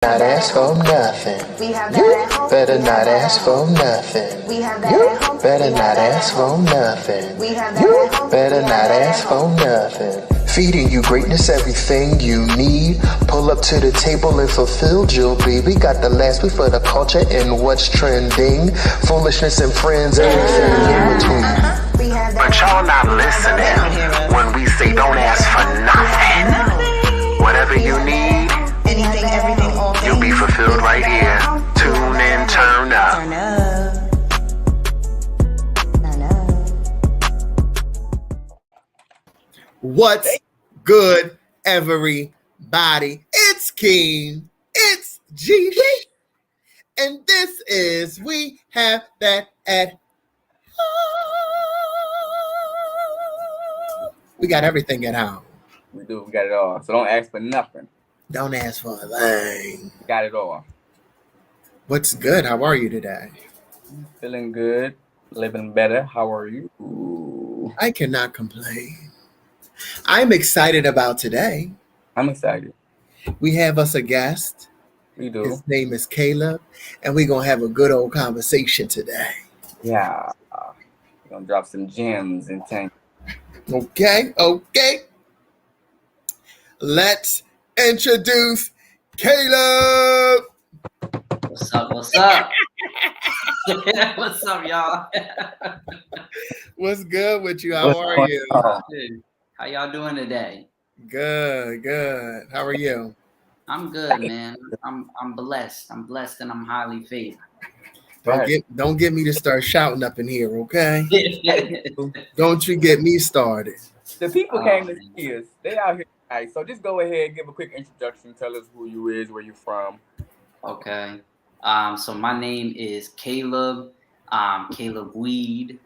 Not ask for nothing. You better not ask for nothing. You better not ask for nothing. You better not ask for nothing. Feeding you greatness, everything you need. Pull up to the table and fulfilled you'll be. We got the last week for the culture and what's trending. Foolishness and friends, everything in between. But y'all not listening when we say don't ask for nothing. Whatever you need, everything, all things, you'll be fulfilled right here. Tune in, turn up. What's good, everybody? It's King, it's GD, and this is We Have That at Home. We got everything at home. We do. We got it all. So don't ask for nothing. Don't ask for a thing. We got it all. What's good? How are you today? Feeling good. Living better. How are you? Ooh. I cannot complain. I'm excited about today. I'm excited. We have us a guest. We do. His name is Caleb, and we're going to have a good old conversation today. Yeah. We're going to drop some gems in tank. Okay. Let's introduce Caleb. What's up? What's up, y'all? What's good with you? How are you? Dude, how y'all doing today? Good. How are you? I'm good, man. I'm blessed. I'm blessed and I'm highly favored. Don't get me to start shouting up in here, okay? Don't you get me started. The people came to see us. They out here tonight. So just go ahead, give a quick introduction. Tell us who you is, where you from. Okay. So my name is Caleb. Caleb Weed.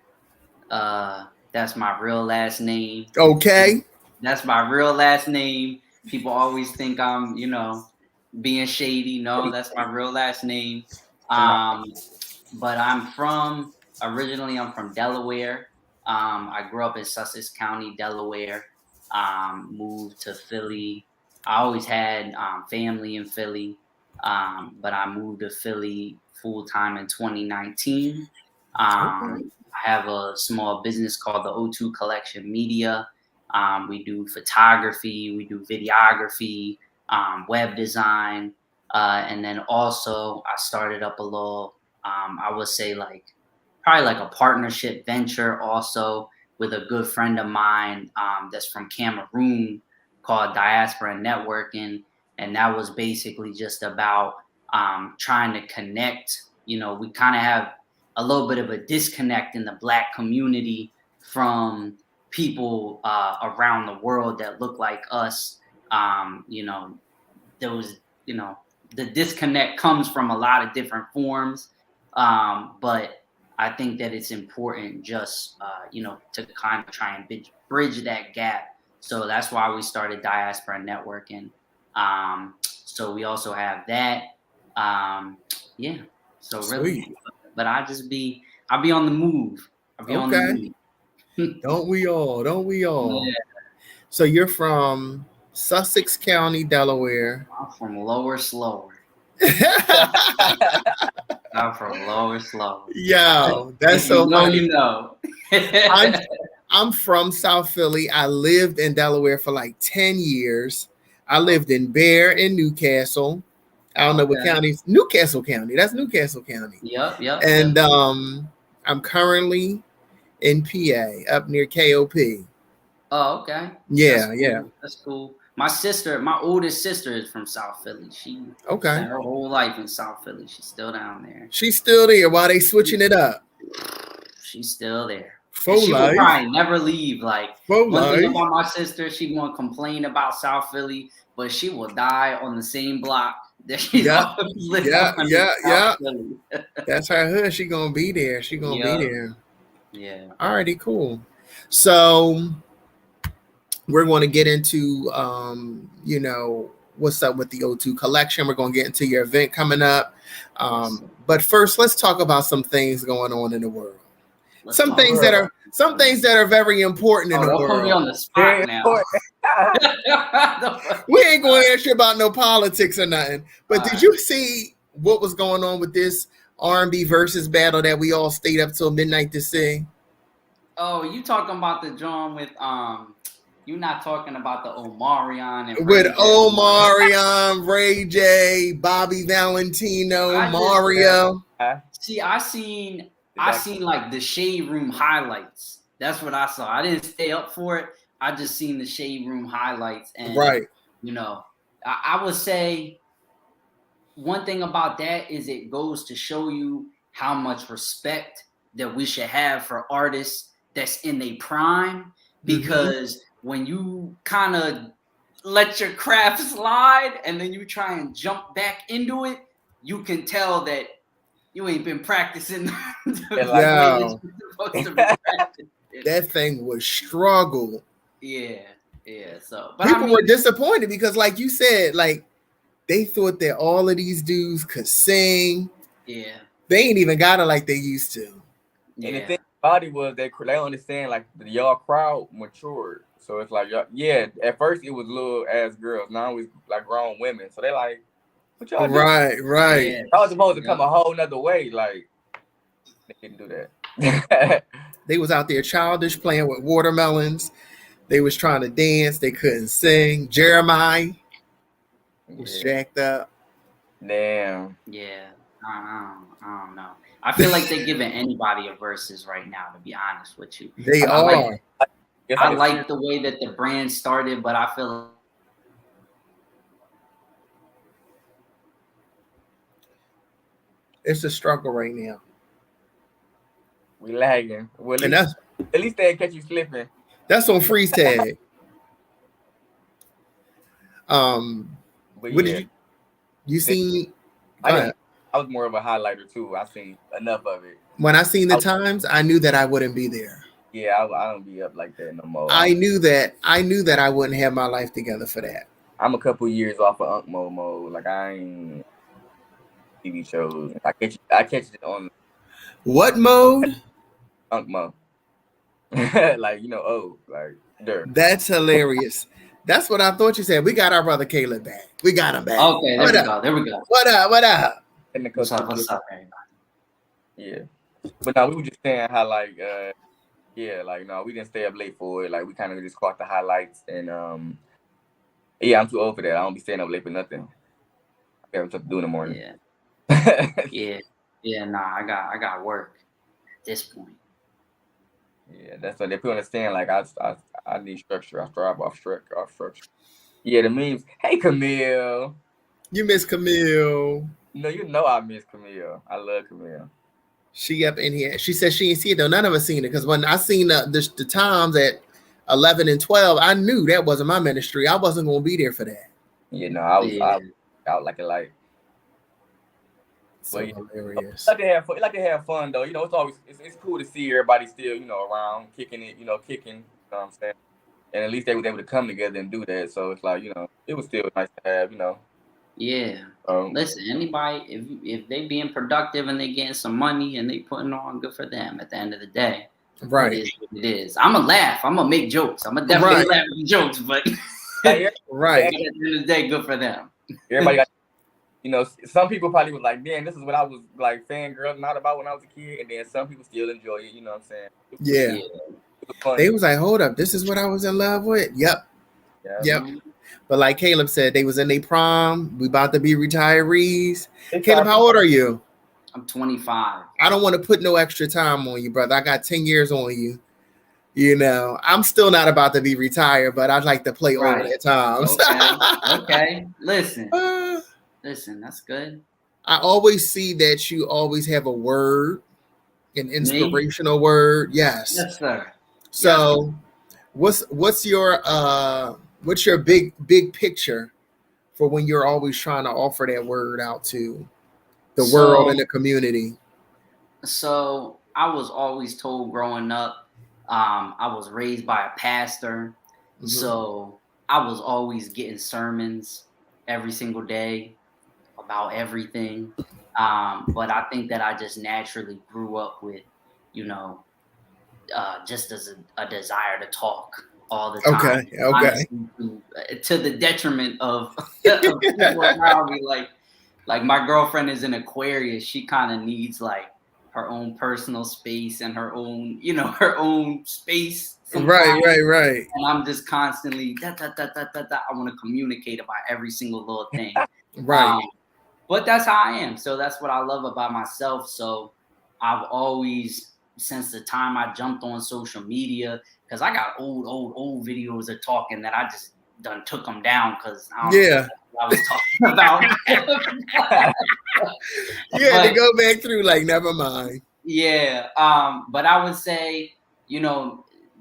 That's my real last name. Okay. That's my real last name. People always think I'm, being shady. No, that's my real last name. But originally I'm from Delaware. I grew up in Sussex County, Delaware. Moved to Philly. I always had family in Philly, but I moved to Philly full time in 2019. I have a small business called the O2 Collection Media. We do photography, we do videography, web design, and then also I started up a little, I would say probably like a partnership venture also with a good friend of mine that's from Cameroon called Diaspora Networking. And that was basically just about trying to connect. We kind of have a little bit of a disconnect in the Black community from people around the world that look like us. The disconnect comes from a lot of different forms. But I think that it's important just, to kind of try and bridge that gap. So that's why we started Diaspora Networking. So we also have that. So really, Sweet. but I'll be on the move. On the move. Don't we all? Yeah. So you're from Sussex County, Delaware. I'm from Lower Slower. I'm from Lower Slower. Yo, that's so funny. I'm from South Philly. I lived in Delaware for like 10 years. I lived in Bear and Newcastle. I don't know what county. Newcastle County. That's Newcastle County. Yep. And I'm currently in PA, up near KOP. Oh, okay. Yeah. That's cool. My oldest sister is from South Philly. She spent her whole life in South Philly. She's still down there. She's still there while they switching it up. She's still there. She will probably never leave. One thing about my sister, she won't complain about South Philly, but she will die on the same block that she's lived on. Yeah. That's her hood. She gonna be there. Be there. Yeah. Alrighty, cool. So we're going to get into what's up with the O2 collection. We're going to get into your event coming up. But first, let's talk about some things going on in the world. Some things that are very important in the world. Put me on the spot now. We ain't going to ask you about no politics or nothing. But did you see what was going on with this R&B versus battle that we all stayed up till midnight to see? Oh, you talking about the drum with you're not talking about the Omarion and With Ray J. Omarion, Ray J, Bobby Valentino, Mario. See, I seen like the Shade Room highlights. That's what I saw. I didn't stay up for it. I just seen the Shade Room highlights, and you know, I would say one thing about that is it goes to show you how much respect that we should have for artists that's in their prime, because when you kind of let your craft slide and then you try and jump back into it, you can tell that you ain't been practicing the way that you're supposed to be practicing. That thing was struggle. Yeah. So, but people were disappointed because, like you said, like they thought that all of these dudes could sing. Yeah, they ain't even got it like they used to. And the thing about it was they understand like y'all crowd matured, so it's like at first it was little ass girls, now it's like grown women, so they like, what y'all do? Right. Yeah. I was supposed to come a whole nother way, like they didn't do that. They was out there childish playing with watermelons. They was trying to dance. They couldn't sing. Jeremiah was jacked up. Damn. Yeah. I don't know. I feel like they're giving anybody a versus right now, to be honest with you. They are. I like the way that the brand started, but I feel it's a struggle right now. We lagging. Well, at least they catch you slipping. That's on freeze tag. What did you seen? I was more of a highlighter too. I seen enough of it. When I seen the times, I knew that I wouldn't be there. Yeah, I don't be up like that no more. I knew that I wouldn't have my life together for that. I'm a couple years off of Unkmo mode. Like I ain't TV shows. I catch it on what mode? Unkmo. Like like dirt. That's hilarious. That's what I thought you said. We got our brother Caleb back. We got him back. Okay, there we go. What up? What's up, everybody? Yeah. But now we were just saying how like no, we didn't stay up late for it. Like we kind of just caught the highlights, and I'm too old for that. I don't be staying up late for nothing. I got stuff to do in the morning. Nah, I got work at this point. Yeah, that's what they people understand. Like I need structure. I strive off structure. Yeah, the memes. Hey, Camille. You miss Camille. No, I miss Camille. I love Camille. She up in here. She said she ain't see it though. None of us seen it because when I seen the times at 11 and 12, I knew that wasn't my ministry. I wasn't gonna be there for that. You know, I was out like a light. So hilarious. Like to have fun though. You know, it's cool to see everybody still, around kicking it, kicking, you know what I'm saying? And at least they were able to come together and do that. So it's like, it was still nice to have, Yeah. Listen, anybody, if they being productive and they getting some money and they putting on, good for them at the end of the day. Right. It is what it is. I'm going to laugh. I'm going to make jokes. I'm going to definitely laugh at jokes, but right. At the end of the day, good for them. Everybody got, some people probably was like, damn, this is what I was like fangirling out about when I was a kid. And then some people still enjoy it, you know what I'm saying? Yeah. They was like, hold up, this is what I was in love with? Yep. But like Caleb said, they was in their prom. We about to be retirees. Caleb, how old are you? I'm 25. I don't want to put no extra time on you, brother. I got 10 years on you. I'm still not about to be retired, but I'd like to play over at times. Okay. Listen, that's good. I always see that you always have a word, an inspirational word. Yes. Yes, sir. So what's your big picture for when you're always trying to offer that word out to the world and the community? So I was always told growing up, I was raised by a pastor. Mm-hmm. So I was always getting sermons every single day about everything. But I think that I just naturally grew up with, just as a desire to talk all the time. Okay. Honestly, to the detriment of people around me. Like my girlfriend is an Aquarius. She kind of needs like her own personal space and her own, her own space sometimes. Right. And I'm just constantly I want to communicate about every single little thing. Right. But that's how I am. So that's what I love about myself. So I've always, since the time I jumped on social media, because I got old videos of talking that I just done took them down because I don't know what I was talking about. They go back through like, never mind. Yeah. But I would say,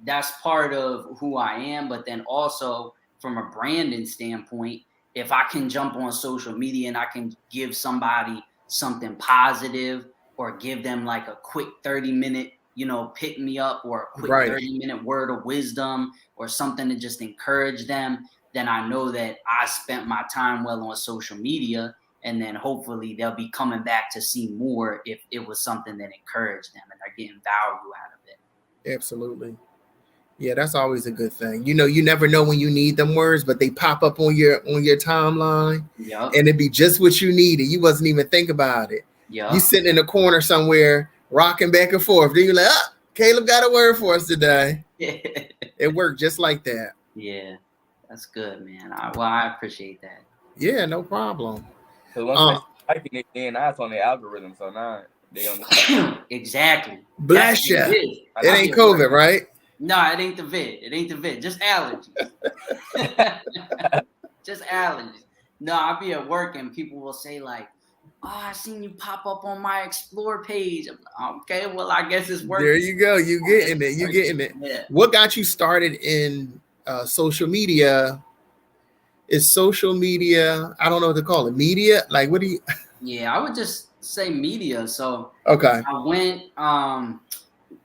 that's part of who I am. But then also from a branding standpoint, if I can jump on social media and I can give somebody something positive or give them like a quick 30-minute, pick me up or a quick 30-minute word of wisdom or something to just encourage them, then I know that I spent my time well on social media. And then hopefully they'll be coming back to see more if it was something that encouraged them and they're getting value out of it. Absolutely. Yeah, that's always a good thing. You never know when you need them words, but they pop up on your timeline. Yep. And it'd be just what you needed. You wasn't even think about it. Yep. You sitting in a corner somewhere, rocking back and forth. Then you're like, Caleb got a word for us today. It worked just like that. Yeah, that's good, man. I appreciate that. Yeah, no problem. So once they typing it in, now it's on the algorithm. So now they don't. Exactly. Bless you. It ain't COVID, right? No, it ain't the vid. Just allergies. Just allergies. No, I'll be at work and people will say like, "Oh, I seen you pop up on my Explore page." I'm like, okay, well, I guess it's working. There you go. You getting it. Yeah. What got you started in social media? Is social media, I don't know what to call it, media? Like, what do you? Yeah, I would just say media. So okay, I went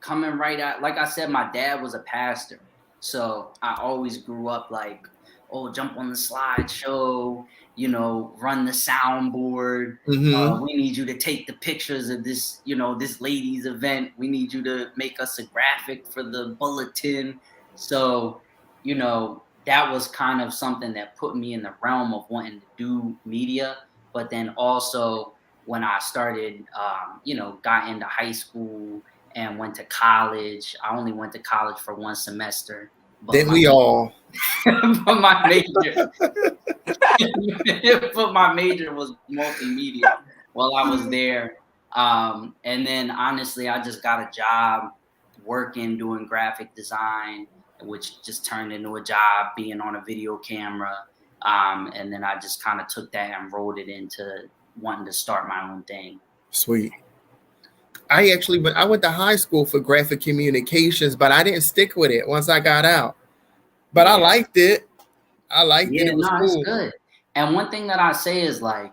coming right out. Like I said, my dad was a pastor, so I always grew up like, jump on the slideshow, run the soundboard. Mm-hmm. We need you to take the pictures of this, this ladies event. We need you to make us a graphic for the bulletin. So, that was kind of something that put me in the realm of wanting to do media. But then also when I started, got into high school and went to college, I only went to college for one semester. Didn't we all? But my major, was multimedia while I was there. And then honestly, I just got a job working, doing graphic design, which just turned into a job being on a video camera. And then I just kind of took that and rolled it into wanting to start my own thing. Sweet. I went to high school for graphic communications, but I didn't stick with it once I got out. But I liked it. It was cool. It's good. And one thing that I say is like,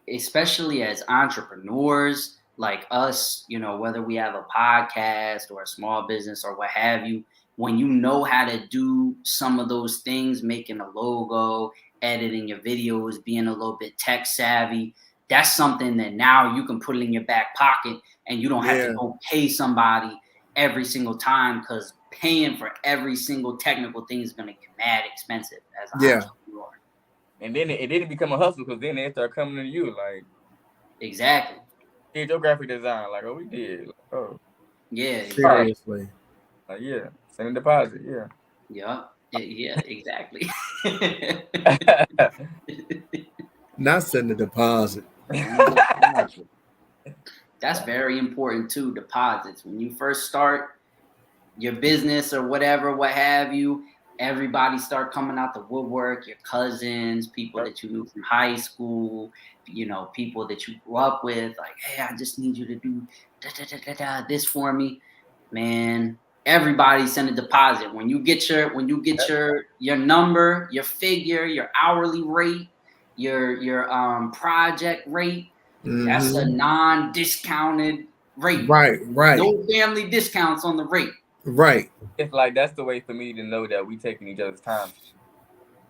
especially as entrepreneurs like us, whether we have a podcast or a small business or what have you, when you know how to do some of those things, making a logo, editing your videos, being a little bit tech savvy, that's something that now you can put it in your back pocket and you don't have to go pay somebody every single time, because paying for every single technical thing is going to get mad expensive as an entrepreneur. And then it didn't become a hustle, because then they start coming to you like, exactly. Did your graphic design? Like, we did. Like, yeah, seriously. Send a deposit. Yeah, exactly. Not send a deposit. That's very important too. Deposits. When you first start your business or whatever, what have you, everybody start coming out the woodwork. Your cousins, people that you knew from high school, people that you grew up with. Like, hey, I just need you to do this for me, man. Everybody send a deposit. When you get your number, your figure, your hourly rate, your project rate, that's a non-discounted rate. Right. No family discounts on the rate. Right. It's like, that's the way for me to know that we taking each other's time.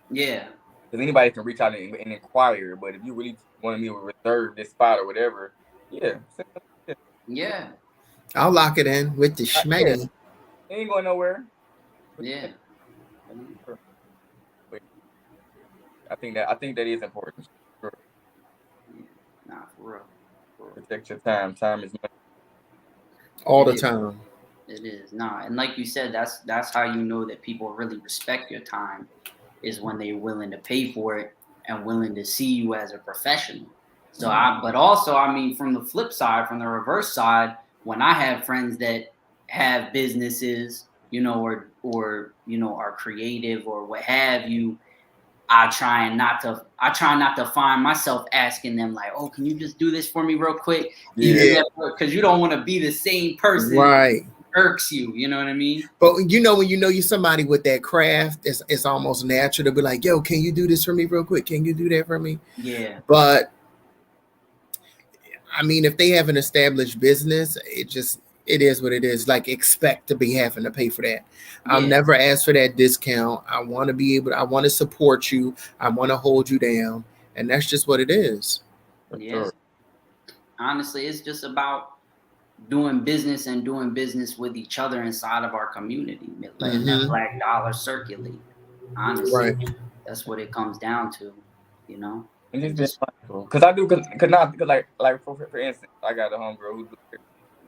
Yeah. Because anybody can reach out and inquire, but if you really want me to reserve this spot or whatever, yeah, I'll lock it in with the schmetty. It ain't going nowhere. Yeah. I think that is important. Sure. Nah, for real. Protect your time. Time is money. All the time. It is. Nah, and like you said, that's how you know that people really respect your time, is when they're willing to pay for it and willing to see you as a professional. So but also, I mean, from the flip side, from the reverse side, when I have friends that have businesses, you know, or you know, are creative or what have you, I try not to find myself asking them like, "Oh, can you just do this for me real quick?" Yeah. Because you don't want to be the same person, right? Irks you. You know what I mean? But you know, when you know you're somebody with that craft, it's almost natural to be like, "Yo, can you do this for me real quick? Can you do that for me?" Yeah. But I mean, if they have an established business, it is what it is. Like, expect to be having to pay for that. I'll never ask for that discount. I want to support you. I want to hold you down. And that's just what it is. Yes. Honestly, it's just about doing business and doing business with each other inside of our community, letting that black dollar circulate. Honestly, that's what it comes down to, you know. And just be mindful, cause I do, cause like for instance, I got a homegirl who do it.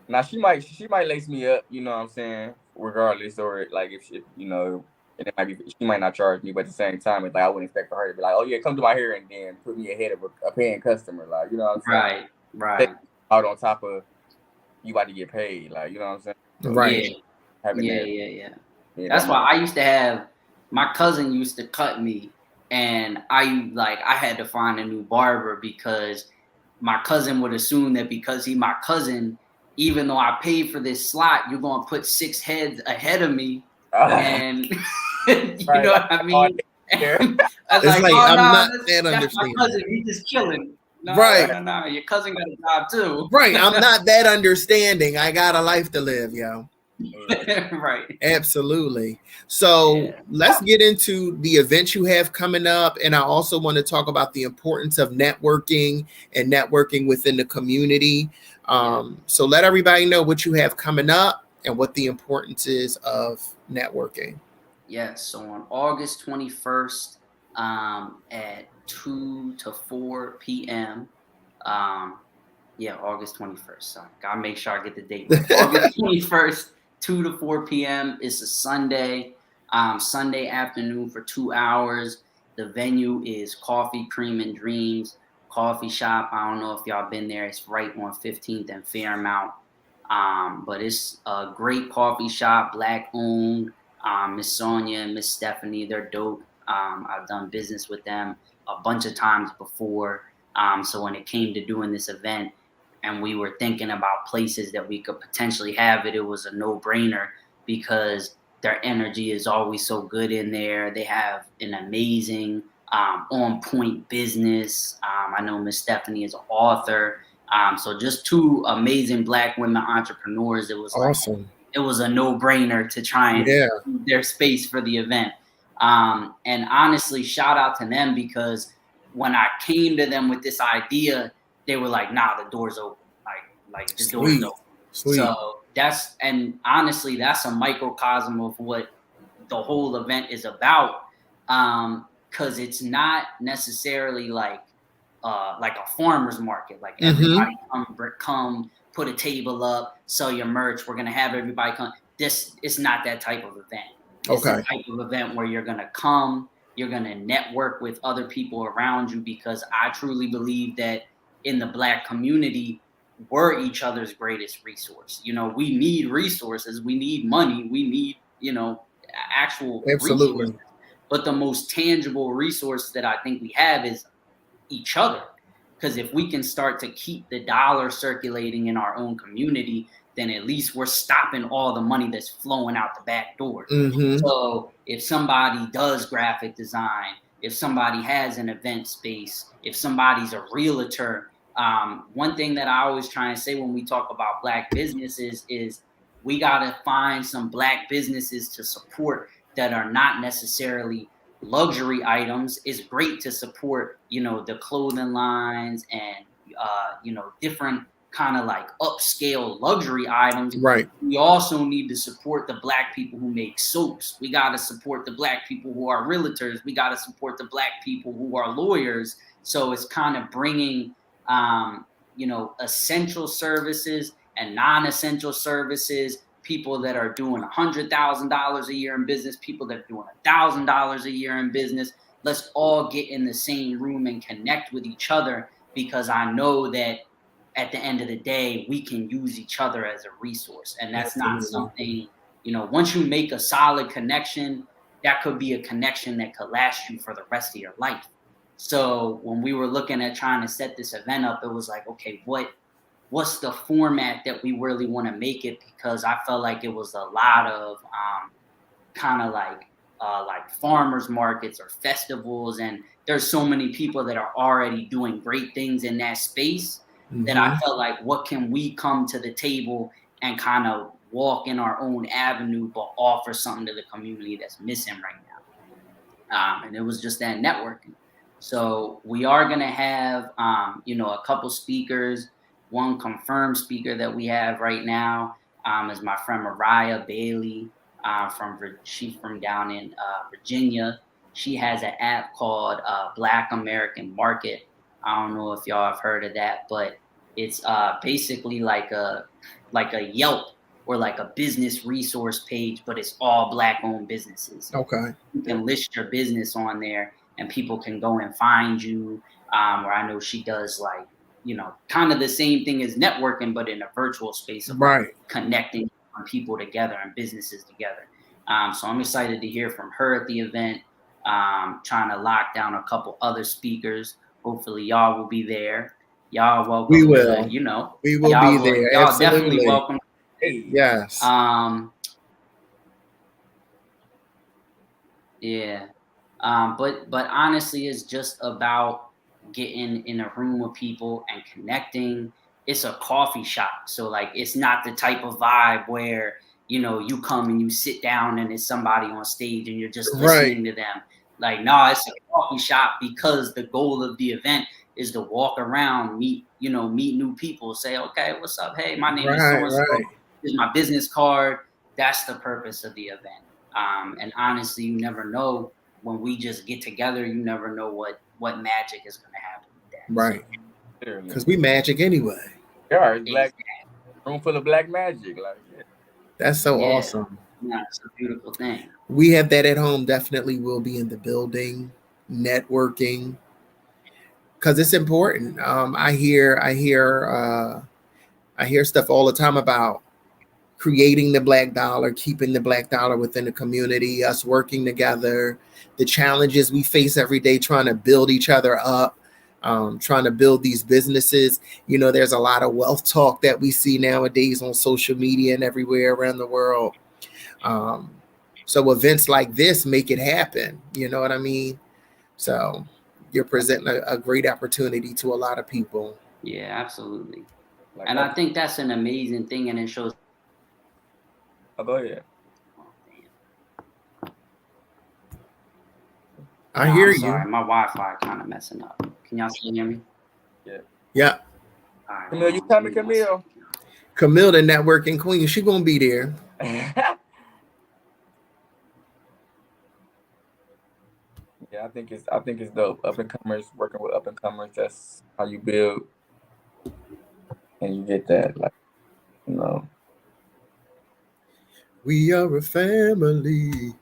Now she might lace me up, you know what I'm saying, regardless, or like if she, you know, and it might be she might not charge me, but at the same time, it's like I wouldn't expect for her to be like, oh yeah, come do my hair and then put me ahead of a paying customer, like, you know what I'm saying, right. Out on top of you about to get paid, like, you know what I'm saying, so, yeah. That's why I used to have my cousin used to cut me, and I had to find a new barber because my cousin would assume that because he my cousin, even though I paid for this slot, you're gonna put 6 heads ahead of me, and you know what I mean. I was like, oh no, that's my cousin. He's just chilling. No, no, your cousin got a job too. Right, I'm not that understanding. I got a life to live, yo. Right. Absolutely. So let's get into the events you have coming up. And I also want to talk about the importance of networking and networking within the community. So let everybody know what you have coming up and what the importance is of networking. Yes. So on August 21st at 2 to 4 p.m. August 21st. Sorry, gotta make sure I get the date right. August 21st. 2 to 4 p.m. It's a Sunday, Sunday afternoon for 2 hours. The venue is Coffee, Cream, and Dreams Coffee Shop. I don't know if y'all been there. It's right on 15th and Fairmount. But it's a great coffee shop, Black owned. Miss Sonia and Miss Stephanie, they're dope. I've done business with them a bunch of times before. So when it came to doing this event, and we were thinking about places that we could potentially have it, it was a no-brainer because their energy is always so good in there. They have an amazing, on-point business. I know Miss Stephanie is an author. So just 2 amazing Black women entrepreneurs. It was awesome. It was a no-brainer to try and do their space for the event. And honestly, shout out to them because when I came to them with this idea, they were like, nah, the door's open. Like the door's open. So honestly, that's a microcosm of what the whole event is about. Cause it's not necessarily like a farmer's market. Like everybody come put a table up, sell your merch. We're going to have everybody come. It's not that type of event. It's the type of event where you're going to come, you're going to network with other people around you, because I truly believe that in the Black community, we're each other's greatest resource. You know, we need resources. We need money. We need, actual resources. But the most tangible resource that I think we have is each other. Because if we can start to keep the dollar circulating in our own community, then at least we're stopping all the money that's flowing out the back door. So if somebody does graphic design, if somebody has an event space, if somebody's a realtor, one thing that I always try and say when we talk about Black businesses is we got to find some Black businesses to support that are not necessarily luxury items. It's great to support, the clothing lines and, different kind of like upscale luxury items. Right. We also need to support the Black people who make soaps. We got to support the Black people who are realtors. We got to support the Black people who are lawyers. So it's kind of bringing, you know, essential services and non-essential services, people that are doing $100,000 a year in business, people that are doing $1,000 a year in business. Let's all get in the same room and connect with each other, because I know that at the end of the day, we can use each other as a resource. And that's not something, you know, once you make a solid connection, that could be a connection that could last you for the rest of your life. So when we were looking at trying to set this event up, it was like, okay, what's the format that we really want to make it? Because I felt like it was a lot of kind of like farmers markets or festivals, and there's so many people that are already doing great things in that space that I felt like, what can we come to the table and kind of walk in our own avenue, but offer something to the community that's missing right now. And it was just that networking. So we are going to have, you know, a couple speakers. One confirmed speaker that we have right now is my friend Mariah Bailey. She's from down in Virginia. She has an app called Black American Market. I don't know if y'all have heard of that, but it's basically like a Yelp or like a business resource page, but it's all Black-owned businesses. Okay. You can list your business on there, and people can go and find you. Or I know she does, like, you know, kind of the same thing as networking, but in a virtual space of connecting people together and businesses together. So I'm excited to hear from her at the event. Trying to lock down a couple other speakers. Hopefully y'all will be there. Y'all welcome. We will. You know, we will be there. Y'all Absolutely. definitely welcome. Yes. Yeah. But honestly, it's just about getting in a room with people and connecting. It's a coffee shop, so like it's not the type of vibe where, you know, you come and you sit down and it's somebody on stage and you're just listening to them. Like, no, it's a coffee shop, because the goal of the event is to walk around, meet new people, say, okay, what's up? Hey, my name is so-and-so. Here's my business card. That's the purpose of the event. And honestly, you never know, when we just get together, you never know what magic is going to happen with that. Right. Because we magic anyway. Yeah, it's black, room full of black magic. Like, that's so awesome. Yeah, it's a beautiful thing. We have that at home. Definitely will be in the building, networking, because it's important. I hear stuff all the time about creating the Black dollar, keeping the Black dollar within the community, us working together, the challenges we face every day, trying to build each other up, trying to build these businesses. You know, there's a lot of wealth talk that we see nowadays on social media and everywhere around the world. So events like this make it happen. You know what I mean? So you're presenting a great opportunity to a lot of people. Yeah, absolutely. Like, and I think that's an amazing thing, and it shows. Oh, go ahead. I hear you. Sorry, my Wi-Fi kind of messing up. Can y'all still hear me? Yeah. Yeah. Right, Camille, you coming, Camille? Camille, the networking queen. She gonna be there. Yeah, I think it's dope. Up and comers, working with up and comers. That's how you build, and you get that, like, you know. We are a family.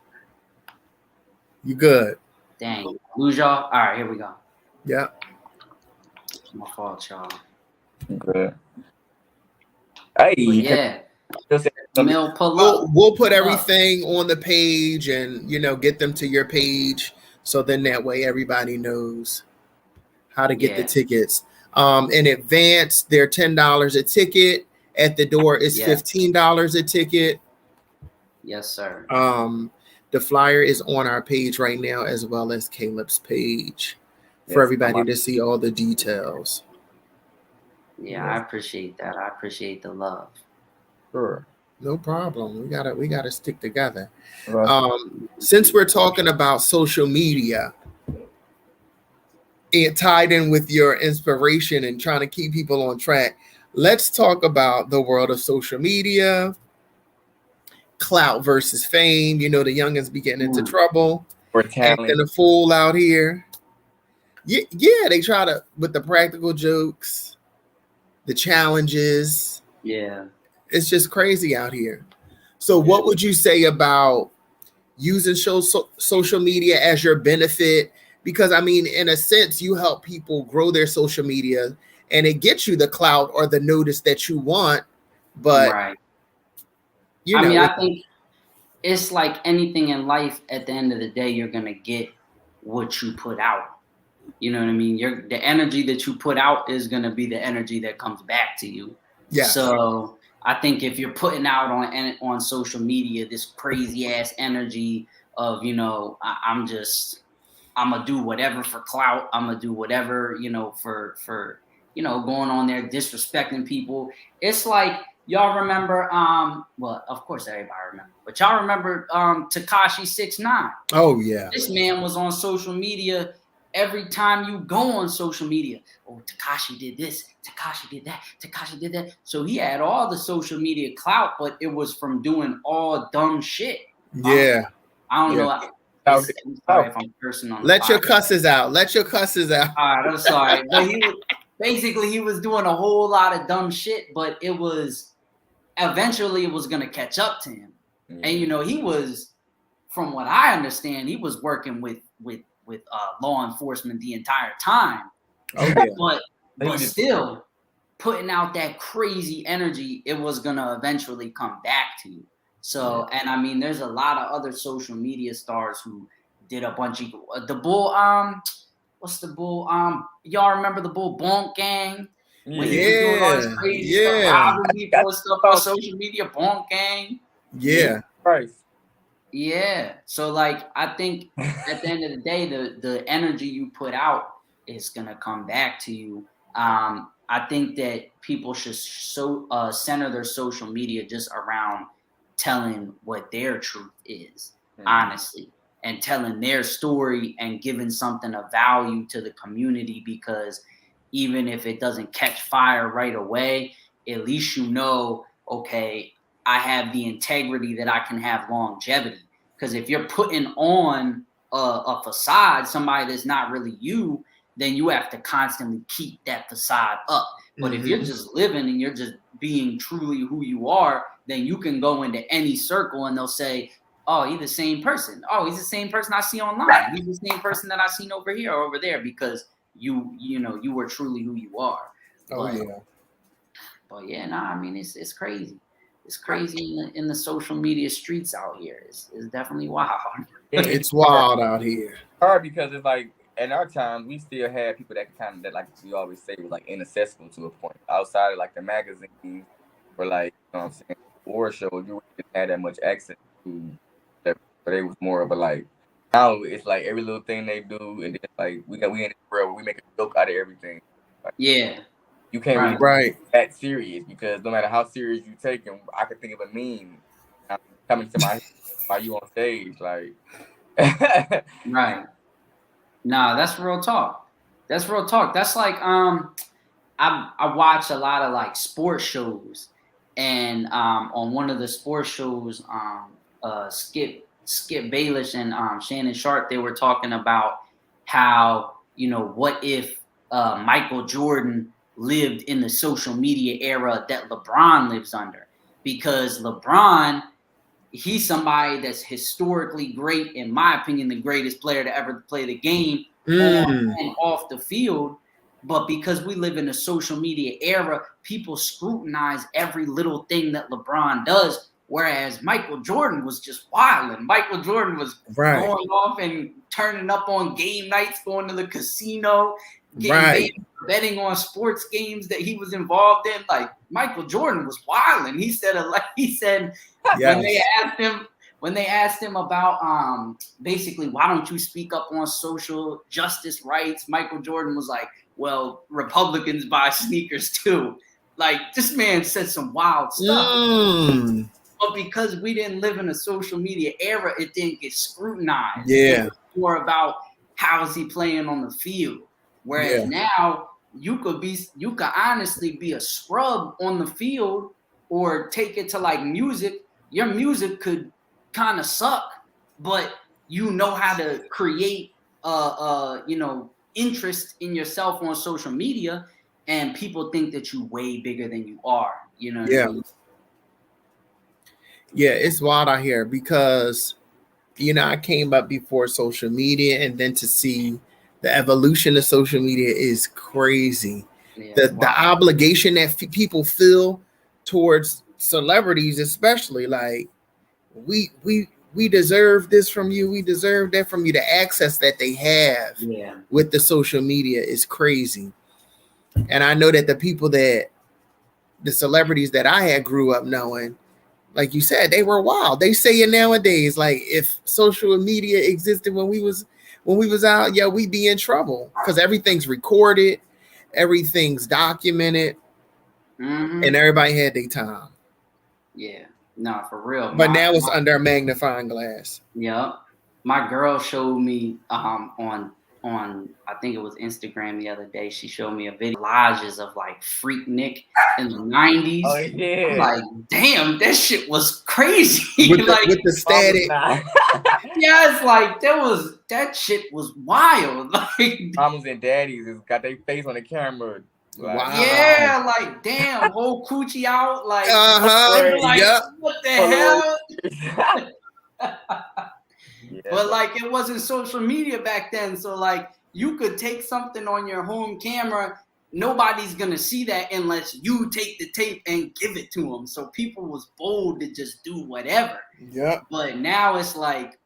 You good? Dang, lose y'all. All right, here we go. Yeah. It's my fault, y'all. Good. Hey, yeah. We'll put everything on the page, and get them to your page, so then that way everybody knows how to get the tickets. In advance, they're $10 a ticket. At the door is $15 a ticket. Yes, sir. The flyer is on our page right now, as well as Caleb's page, for everybody to see all the details. Yeah, I appreciate that. I appreciate the love. Sure. No problem. We gotta stick together. Since we're talking about social media, it tied in with your inspiration and trying to keep people on track, let's talk about the world of social media, clout versus fame. You know, the youngins be getting into trouble, For talent. acting a fool out here. Yeah, they try to with the practical jokes, the challenges. Yeah. It's just crazy out here. So, what would you say about using social media as your benefit? Because I mean, in a sense, you help people grow their social media, and it gets you the clout or the notice that you want. But right. you I know, mean, I think it's like anything in life. At the end of the day, you're gonna get what you put out. You know what I mean? The energy that you put out is gonna be the energy that comes back to you. yeah. So I think if you're putting out on social media this crazy ass energy of, you know, I'm gonna do whatever for clout. I'm gonna do whatever, you know, for you know, going on there disrespecting people. It's like, y'all remember, well, of course everybody remember, but y'all remember Tekashi 6ix9ine. Oh yeah. This man was on social media. Every time you go on social media, oh, Tekashi did this, Tekashi did that, Tekashi did that. So he had all the social media clout, but it was from doing all dumb shit. Yeah. I don't know. I'm sorry if I'm cursing on the Let your podcast. cusses out. Let your cusses out. All right, I'm sorry. But he was doing a whole lot of dumb shit, but it was eventually it was gonna catch up to him. And you know, he was, from what I understand, he was working with law enforcement the entire time. Oh yeah. But still, putting out that crazy energy, it was gonna eventually come back to you. So, and I mean, there's a lot of other social media stars who did a bunch of the bull. What's the bull? Y'all remember the bull Bonk Gang? When he was doing all this crazy stuff, robbing people and stuff on social media, Bonk Gang. Yeah. Right. Yeah. So like, I think at the end of the day, the energy you put out is gonna come back to you. I think that people should center their social media just around telling what their truth is, honestly, and telling their story and giving something of value to the community, because even if it doesn't catch fire right away, at least you know, okay, I have the integrity that I can have longevity. Because if you're putting on a facade, somebody that's not really you, then you have to constantly keep that facade up. But if you're just living and you're just being truly who you are, then you can go into any circle and they'll say, oh, he's the same person. Oh, he's the same person I see online. He's the same person that I've seen over here or over there, because you know, you were truly who you are. But yeah, I mean, it's crazy. It's crazy in the social media streets out here. It's definitely wild. It's wild out here. Hard because it's like, in our time, we still had people that like we always say was like inaccessible to a point. Outside of like the magazines or like, you know what I'm saying, war shows, you really didn't have that much access to that. But it was more of a like, now it's like every little thing they do, and then like we in this world where we make a joke out of everything. Like, yeah. You can't really be that serious, because no matter how serious you take them, I could think of a meme coming to my head while you on stage, like. Right. Nah, that's real talk. That's real talk. That's like I watch a lot of like sports shows, and on one of the sports shows, Skip Bayless and Shannon Sharp, they were talking about how, you know, what if Michael Jordan lived in the social media era that LeBron lives under, because LeBron, he's somebody that's historically great, in my opinion, the greatest player to ever play the game on and off the field. But because we live in a social media era, people scrutinize every little thing that LeBron does. Whereas Michael Jordan was just wild, and Michael Jordan was going off and turning up on game nights, going to the casino, betting on sports games that he was involved in. Like, Michael Jordan was wild, and he said when they asked him about basically, why don't you speak up on social justice rights, Michael Jordan was like, well, Republicans buy sneakers too. Like, this man said some wild stuff. But because we didn't live in a social media era, it didn't get scrutinized. Yeah. It was more about how is he playing on the field. Whereas now you could honestly be a scrub on the field, or take it to like music. Your music could kind of suck, but you know how to create interest in yourself on social media, and people think that you way bigger than you are. You know what I mean? Yeah, it's wild out here because, I came up before social media, and then to see the evolution of social media is crazy. Yeah, The obligation that people feel towards celebrities, especially, like we deserve this from you, we deserve that from you. The access that they have with the social media is crazy. And I know that the celebrities that I had grew up knowing, like you said, they were wild. They say it nowadays, like if social media existed when we was out, we'd be in trouble because everything's recorded, everything's documented, and everybody had their time. Yeah, no, for real. But now it's under a magnifying glass. Yeah, my girl showed me on I think it was Instagram the other day. She showed me a video collages of like Freak Nick in the 90s. Oh yeah. I'm like, damn, that shit was crazy. With the static. Yeah, it's like that shit was wild. Like mamas and daddies has got their face on the camera. Like, wow. Yeah, like damn, whole coochie out. Like, what the hell? But like it wasn't social media back then, so like you could take something on your home camera. Nobody's gonna see that unless you take the tape and give it to them. So people was bold to just do whatever. Yeah. But now it's like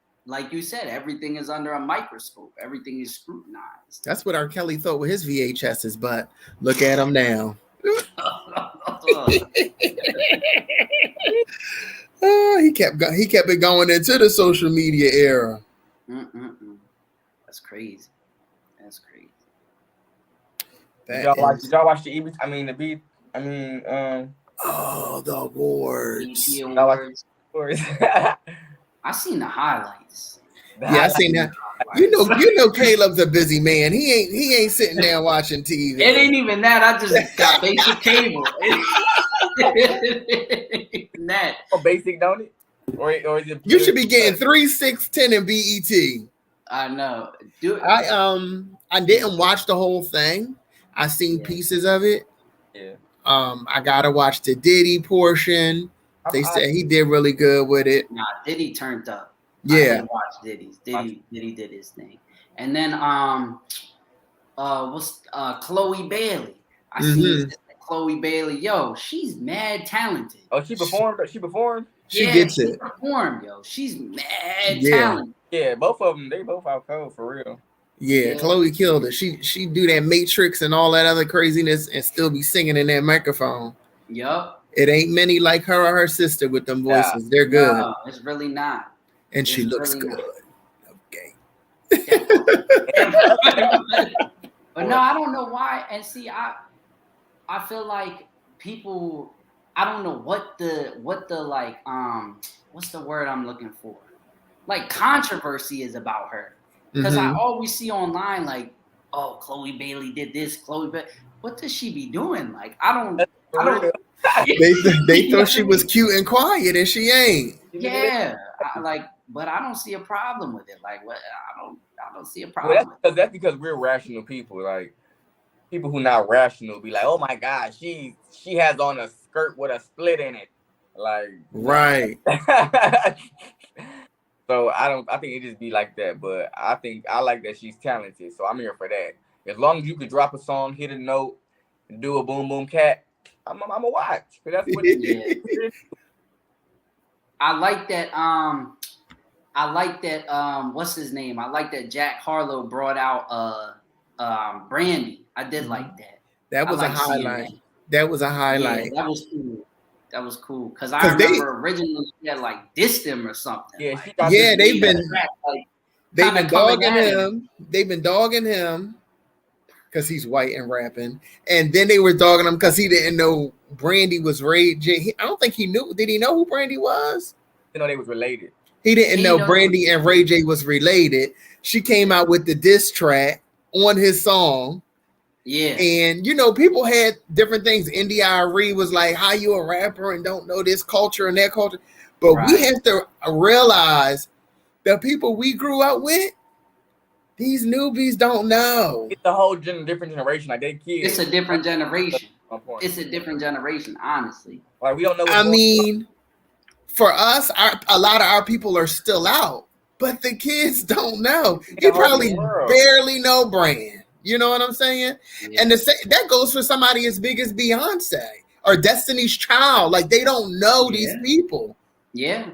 you said, everything is under a microscope. Everything is scrutinized. That's what R. Kelly thought with his VHSs, but look at him now. He kept it going into the social media era. That's crazy. That's crazy. Did y'all watch the EEeeE? The awards. I seen the highlights. Yeah, I seen that. You know, Caleb's a busy man. He ain't sitting there watching TV. It ain't even that. I just got basic cable. That. Oh, basic, don't it? Or is it? You should be getting 3, 6, 10 in BET. I know. I didn't watch the whole thing. I seen pieces of it. Yeah. I gotta watch the Diddy portion. They said he did really good with it. Nah, Diddy turned up. Yeah. I didn't watch Diddy's. Diddy did his thing. And then Chloe Bailey. I see Chloe Bailey. Yo, she's mad talented. Oh, she performed? She gets it. She performed, yo. She's mad talented. Yeah, both of them, they both out cold for real. Yeah, Chloe killed it. She do that Matrix and all that other craziness and still be singing in that microphone. Yup. It ain't many like her or her sister with them voices. Yeah. They're good. No, it's really not. And she looks really good. Okay. But no, I don't know why. And see, I feel like people, I don't know what the like what's the word I'm looking for? Like controversy is about her. Because I always see online like, oh, Chloe Bailey did this, what does she be doing? Like I don't they thought she was cute and quiet and she ain't. Yeah. But I don't see a problem with it. Like what I don't see a problem. Well, that's because we're rational people. Like people who not rational be like, oh my God, she has on a skirt with a split in it. Like right. So I think it just be like that, but I think I like that she's talented, so I'm here for that. As long as you could drop a song, hit a note, and do a boom boom cat, I'm a watch. That's what it is. I like that. What's his name? I like that Jack Harlow brought out Brandy. I did like that. That was a highlight. That was a highlight. Yeah, that was cool. That was cool because I remember originally she had like dissed him or something. Yeah, they've been dogging him. They've been dogging him because he's white and rapping, and then they were dogging him because he didn't know Brandy was Ray J. I don't think he knew. Did he know who Brandy was? You know they was related. He didn't know Brandy and Ray J was related. She came out with the diss track on his song. Yeah. And, you know, people had different things. EEeeEE was like, how you a rapper and don't know this culture and that culture. But we have to realize the people we grew up with, these newbies don't know. It's a whole different generation. Like, they kids. It's a different generation. It's a different generation, honestly. Like, we don't know. I mean, for us, a lot of our people are still out, but the kids don't know. You probably barely know Brand. You know what I'm saying? Yeah. And that goes for somebody as big as Beyonce or Destiny's Child. Like, they don't know these people. Yeah.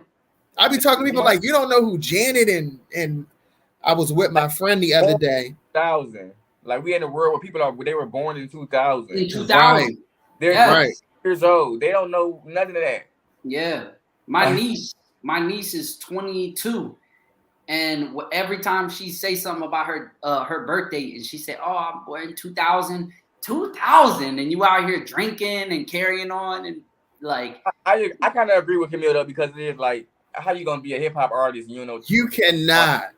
I be talking to people like, you don't know who Janet and I was with my friend the other day. 2000. Like, we in a world where people they were born in 2000. In 2000. Right. They're years old. They don't know nothing of that. Yeah. My niece is 22. And every time she say something about her birthday, and she said, "Oh, I'm born in 2000, and you out here drinking and carrying on," and like, I kind of agree with Camille though, because it's like, how you gonna be a hip hop artist? You know, you cannot.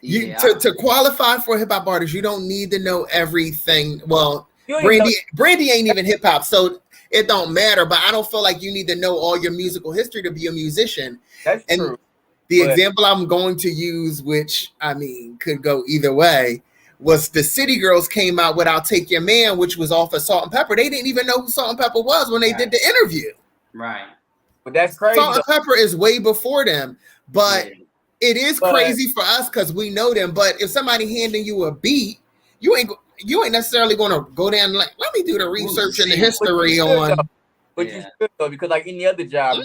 To qualify for a hip hop artist, you don't need to know everything. Well, Brandy ain't even hip hop, so it don't matter. But I don't feel like you need to know all your musical history to be a musician. That's true. The example I'm going to use, which I mean could go either way, was the City Girls came out with "I'll Take Your Man," which was off of Salt and Pepper. They didn't even know who Salt and Pepper was when they did the interview. Right. But that's crazy. Salt and Pepper is way before them, but it is crazy for us because we know them. But if somebody handing you a beat, you ain't necessarily going to go down like, let me do the research and the history on. But you should though, because like any other job,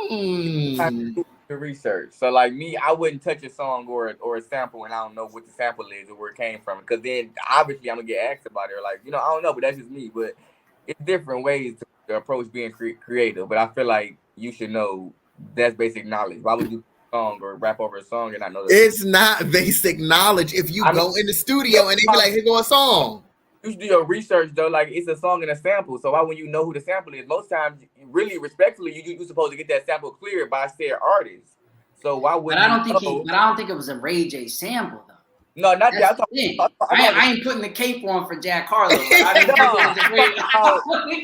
you have to do the research. So like me, I wouldn't touch a song or a sample and I don't know what the sample is or where it came from, because then obviously I'm gonna get asked about it. Or like, you know, I don't know, but that's just me. But it's different ways to approach being creative. But I feel like you should know that's basic knowledge. Why would you song or rap over a song and I know that? It's not basic knowledge. If you go in the studio and they be like, "Here go a song." You should do your research though. Like, it's a song and a sample. So why when you know who the sample is, most times, really respectfully, you're supposed to get that sample cleared by said artist. So why would? But I don't think it was a Ray J sample though. No, not that. I ain't putting the cape on for Jack Harlow. But I didn't think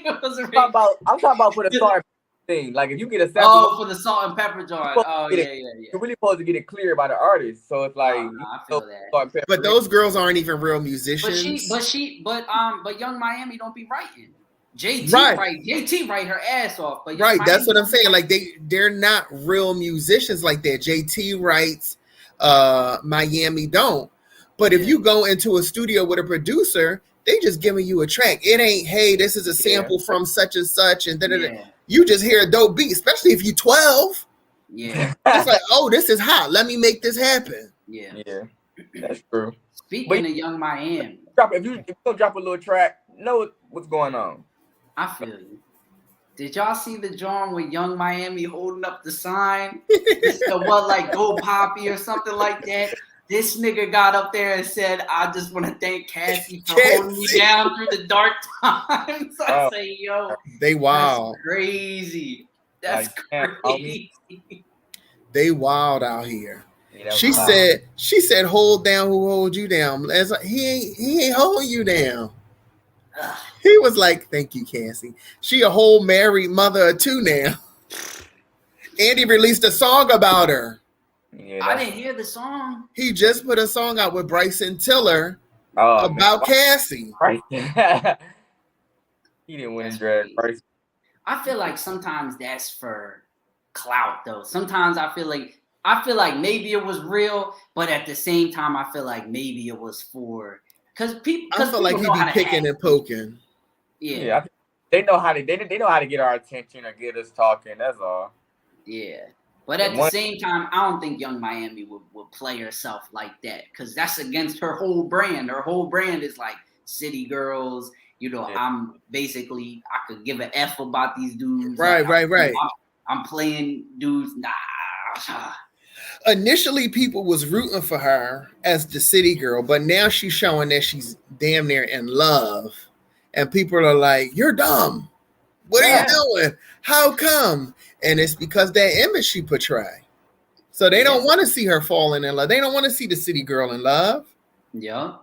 it was a Ray. I'm talking about for the start thing. Like, if you get a sample, for the Salt and Pepper joint. Oh yeah. You're really supposed to get it cleared by the artist. So it's like, I feel that. But those girls aren't even real musicians. But Young Miami don't be writing. JT write her ass off. But that's what I'm saying. Like, they're not real musicians like that. JT writes, Miami don't. But if you go into a studio with a producer, they just giving you a track. It ain't, hey, this is a sample from such and such, and you just hear a dope beat, especially if you 12. Yeah. It's like, oh, this is hot. Let me make this happen. Yeah. That's true. Speaking of Young Miami, if you don't drop a little track, know what's going on. I feel you. Did y'all see the drawing with Young Miami holding up the sign? Like Go Poppy or something like that? This nigga got up there and said, "I just want to thank Cassie for holding me down through the dark times." I say, yo, they wild. That's crazy. That's crazy. They wild out here. She said, "Hold down who hold you down." As like, he ain't holding you down. He was like, "Thank you, Cassie." She a whole married mother of two now. Andy released a song about her. Yeah, I didn't hear the song. He just put a song out with Bryson Tiller about Cassie. Right. He didn't win drag. Bryson. I feel like sometimes that's for clout, though. Sometimes I feel like maybe it was real, but at the same time, I feel like maybe it was for because people. I feel like he be picking and poking. Yeah. They know how to. They know how to get our attention or get us talking. That's all. Yeah. But at the same time, I don't think Young Miami would play herself like that, because that's against her whole brand. Her whole brand is like City Girls. You know, I'm basically, I could give an F about these dudes. Right. I'm playing dudes. Nah. Initially, people was rooting for her as the City Girl, but now she's showing that she's damn near in love. And people are like, "You're dumb. What are you doing? How come?" And it's because that image she portray. So they don't want to see her falling in love. They don't want to see the City Girl in love. Yeah.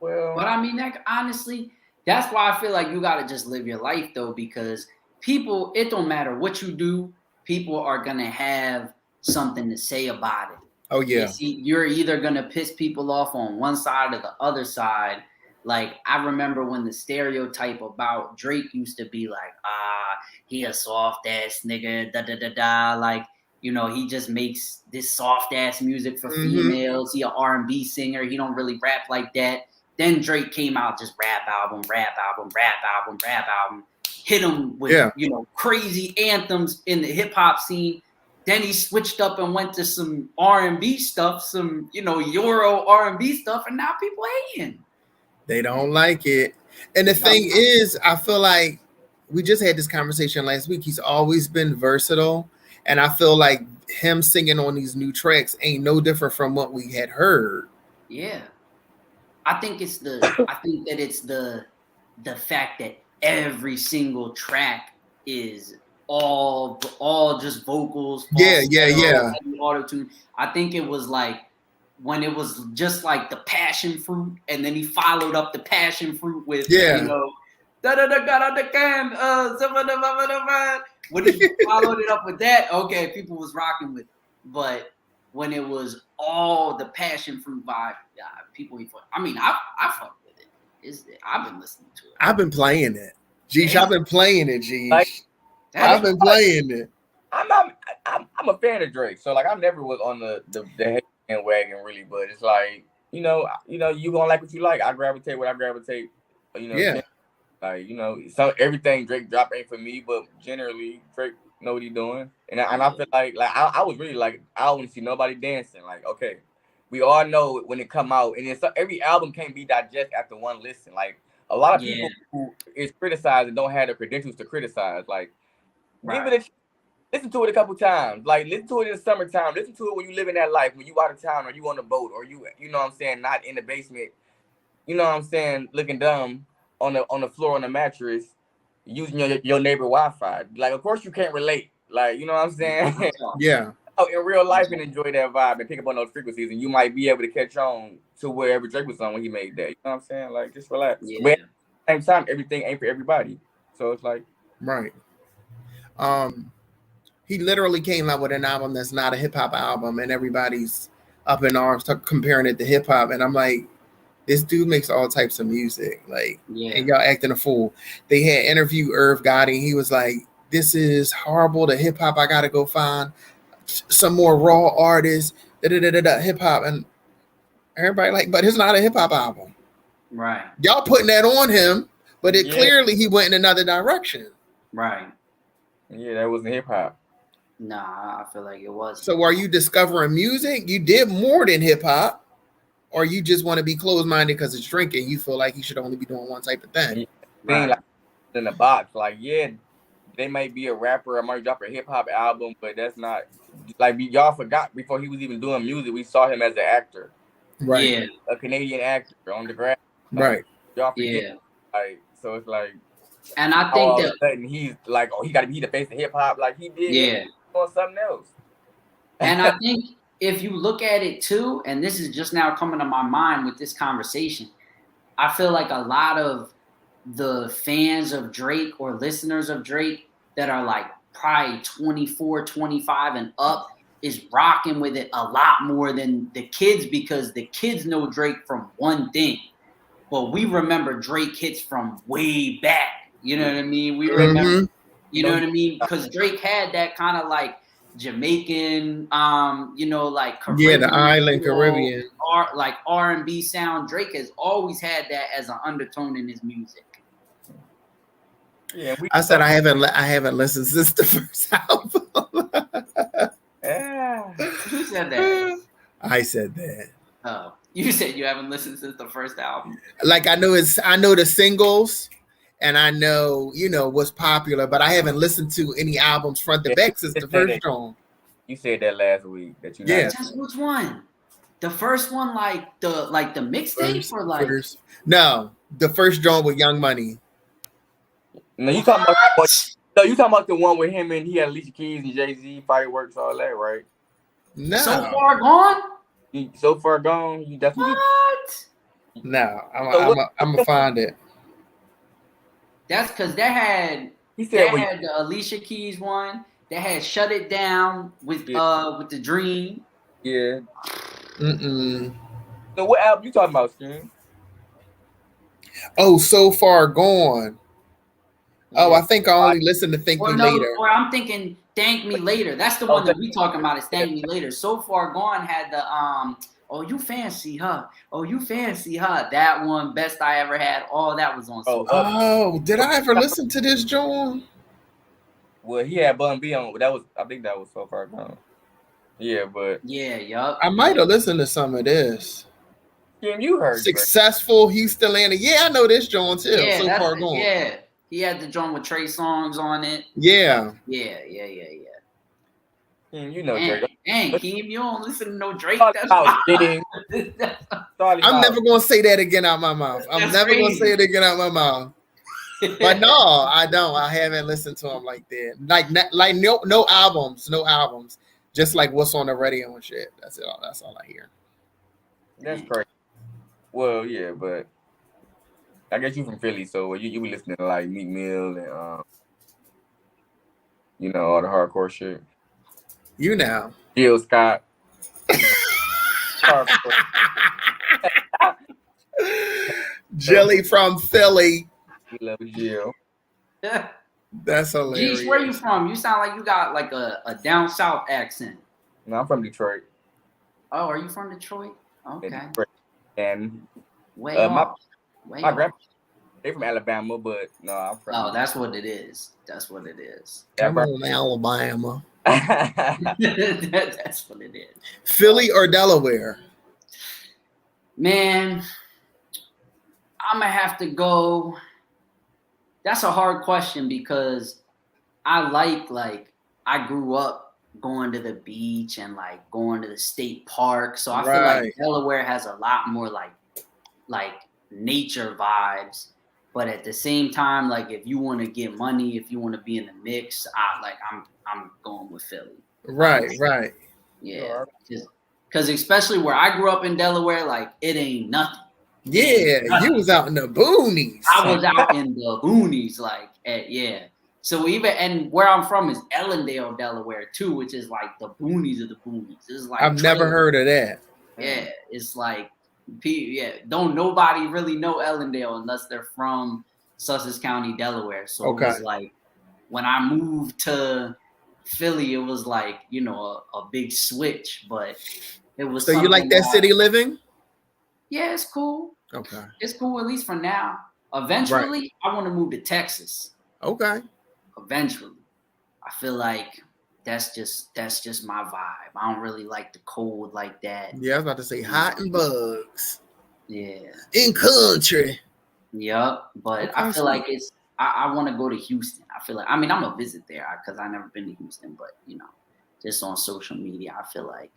Well, but I mean, that honestly, That's why I feel like you gotta just live your life though, because people, it don't matter what you do, people are gonna have something to say about it. Oh yeah. You're either gonna piss people off on one side or the other side. Like I remember when the stereotype about Drake used to be like, he a soft ass nigga, da da da da. Like, you know, he just makes this soft ass music for females. He a R&B singer. He don't really rap like that. Then Drake came out, just rap album, hit him with you know, crazy anthems in the hip hop scene. Then he switched up and went to some R&B stuff, some, you know, Euro R&B stuff, and now people hating. They don't like it. And the thing is, I feel like we just had this conversation last week. He's always been versatile. And I feel like him singing on these new tracks ain't no different from what we had heard. Yeah. I think that it's the fact that every single track is all just vocals. Yeah. Auto-tune. I think it was like when it was just like the passion fruit, and then he followed up the passion fruit with you know, when he followed it up with that, okay, people was rocking with it. But when it was all the passion fruit vibe, people ain't fuck. I mean, I fuck with it. I've been listening to it. I've been playing it. Jeesh, I've been playing it, Jeesh. I've been playing it. I'm a fan of Drake, so like I never was on the bandwagon really, but it's like, you know, you gonna like what you like. I gravitate what I gravitate. You know, like, you know, so everything Drake drop ain't for me, but generally Drake know what he doing, and I feel like I was really like, I don't want to see nobody dancing. Like, okay, we all know when it come out, and every album can't be digested after one listen. Like a lot of people who is criticized and don't have the credentials to criticize, like give it a listen to it a couple times. Like listen to it in the summertime. Listen to it when you live in that life, when you out of town or you on the boat or you know what I'm saying, not in the basement. You know what I'm saying, looking dumb on the floor on the mattress, using your neighbor Wi-Fi. Like, of course you can't relate. Like, you know what I'm saying? Yeah. Oh, in real life and enjoy that vibe and pick up on those frequencies, and you might be able to catch on to wherever Drake was on when he made that. You know what I'm saying? Like, just relax. Yeah. But at the same time, everything ain't for everybody. So it's like, right. He literally came out with an album that's not a hip hop album, and everybody's up in arms comparing it to hip hop. And I'm like, this dude makes all types of music, like, and y'all acting a fool. They had interviewed Irv Gotti. He was like, "This is horrible to hip hop. I gotta go find some more raw artists." Hip hop, and everybody like, but it's not a hip hop album, right? Y'all putting that on him, but it clearly he went in another direction, right? Yeah, that wasn't hip hop. Nah, I feel like it was. So, are you discovering music? You did more than hip hop. Or you just want to be closed-minded because it's drinking. You feel like you should only be doing one type of thing. Being like in the box, like they might be a rapper or might drop a hip hop album, but that's not like y'all forgot before he was even doing music. We saw him as an actor, right? Yeah, a Canadian actor on the ground, right? Y'all forget, like, so it's like, and I think that sudden he's like, oh, he got to be the face of hip hop, like he did, on something else. And I think, if you look at it too, and this is just now coming to my mind with this conversation, I feel like a lot of the fans of Drake or listeners of Drake that are like probably 24, 25 and up is rocking with it a lot more than the kids, because the kids know Drake from one thing. But we remember Drake hits from way back. You know what I mean? We remember, you know what I mean? Because Drake had that kind of like Jamaican, you know, like Caribbean, the island Caribbean, like R&B sound. Drake has always had that as an undertone in his music. Yeah, I said I haven't listened since the first album. Who said that? I said that. Oh, you said you haven't listened since the first album. Like I know the singles. And I know, you know, what's popular, but I haven't listened to any albums front to back since the first song. You said that last week that you Just which one? The first one, like the mixtape, or like no, the first drawing with Young Money. No, you talking about the one with him and he had Alicia Keys and Jay-Z, Fireworks, all that, right? No. So Far Gone? So Far Gone? You definitely what? No, I'm gonna find it. That's because that had the Alicia Keys one. That had Shut It Down with the Dream. Yeah. Mm-mm. So what album you talking about, Stream? Oh, So Far Gone. Oh, I think I only listened to Thank Me Later. Or I'm thinking Thank Me Later. That's the one that we talking about is Thank Me Later. So Far Gone had the Oh You Fancy, huh? Oh You Fancy, huh? That one, Best I Ever Had. All that was on So Far. Oh, did I ever listen to this, John? Well, he had Bun B on, but I think that was So Far Gone. Yeah, but yup. I might have listened to some of this. Kim, you heard Successful Houston Atlanta. Yeah, I know this John too. Yeah, So Far Gone. Yeah, he had the joint with Trey Songs on it. Yeah. Yeah. Kim, you know Drake. Dang, Kim, you don't listen to no Drake. I'm never gonna say that again out my mouth. I'm never gonna say it again out my mouth. But no, I don't. I haven't listened to him like that. Like no albums. Just like what's on the radio and shit. That's it. That's all I hear. That's crazy. Well, yeah, but I guess you from Philly, so you be listening to like Meek Mill and all the hardcore shit. You know. Jill Scott. Jelly from Philly. We love Jill. That's hilarious. Geez, where you from? You sound like you got like a down south accent. No, I'm from Detroit. Oh, are you from Detroit? Okay. Detroit. And my grandpa, they from Alabama, but no, I'm from. Oh, that's what it is. Come on, Alabama. That's what it is. Philly or Delaware? Man, I'm gonna have to go. That's a hard question because I I grew up going to the beach and like going to the state park. So I feel like Delaware has a lot more like nature vibes. But at the same time, like if you want to get money, if you want to be in the mix, I'm going with Philly. Right. Yeah. Because especially where I grew up in Delaware, like it ain't nothing. Yeah, you was out in the boonies. I was out in the boonies, yeah. So and where I'm from is Ellendale, Delaware, too, which is like the boonies of the boonies. It's like I've never heard of that. Yeah, it's like don't nobody really know Ellendale unless they're from Sussex County, Delaware. So it was like when I moved to Philly, it was like a big switch, but it was. So you like that city living? Yeah, it's cool. Okay. It's cool, at least for now. Eventually, I want to move to Texas. Okay. Eventually. I feel like that's just my vibe. I don't really like the cold like that. Yeah, I was about to say hot and bugs. Yeah. In country. Yep. But I feel like I want to go to Houston. I feel like, I'm going to visit there because I've never been to Houston, but just on social media, I feel like